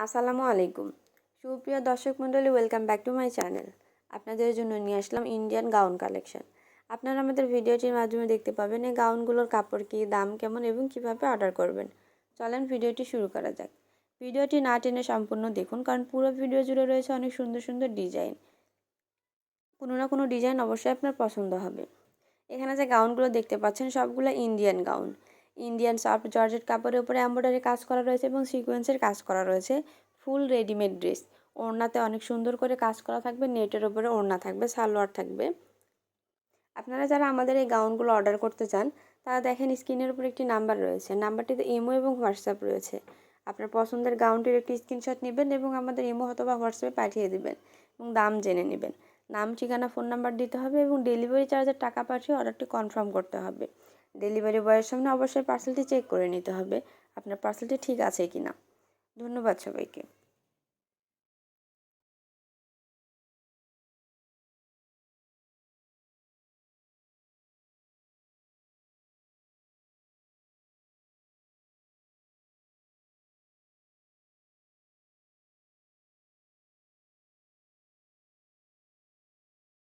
আসসালামু আলাইকুম। সুপ্রিয় দর্শক মণ্ডলী, welcome back to my channel. আপনাদের জন্য নিয়ে আসলাম ইন্ডিয়ান গাউন কালেকশন। আপনারা আমাদের ভিডিওটির মাধ্যমে দেখতে পাবেন এই গাউনগুলোর কাপড় কী, দাম কেমন এবং কিভাবে অর্ডার করবেন। চলেন ভিডিওটি শুরু করা যাক। ভিডিওটি না টেনে সম্পূর্ণ দেখুন, কারণ পুরো ভিডিও জুড়ে রয়েছে অনেক সুন্দর সুন্দর ডিজাইন। কোনো না কোনো ডিজাইন অবশ্যই আপনার পছন্দ হবে। এখানে যে গাউনগুলো দেখতে পাচ্ছেন সবগুলো Indian gown. Indian soft georgette কাপড়ের উপরে এমব্রয়ডারি কাজ করা রয়েছে এবং সিকোয়েন্সের কাজ করা রয়েছে। ফুল রেডিমেড ড্রেস, ওড়নাতে অনেক সুন্দর করে কাজ করা থাকবে, নেটের উপরে ওড়না থাকবে, সালোয়ার থাকবে। আপনারা যারা আমাদের এই গাউনগুলো অর্ডার করতে চান তারা দেখেন স্ক্রিনের উপর একটি নাম্বার রয়েছে, নাম্বারটিতে ইমো এবং হোয়াটসঅ্যাপ রয়েছে। আপনার পছন্দের গাউনটির একটি স্ক্রিনশট নেবেন এবং আমাদের ইমো অথবা হোয়াটসঅ্যাপে পাঠিয়ে দেবেন এবং দাম জেনে নেবেন। নাম, ঠিকানা, ফোন নাম্বার দিতে হবে এবং ডেলিভারি চার্জের টাকা পাঠিয়ে অর্ডারটি কনফার্ম করতে হবে। ডেলিভারি বয়ের সামনে অবশ্যই পার্সেলটি চেক করে নিতে হবে আপনার পার্সেলটি ঠিক আছে কিনা। ধন্যবাদ সবাইকে।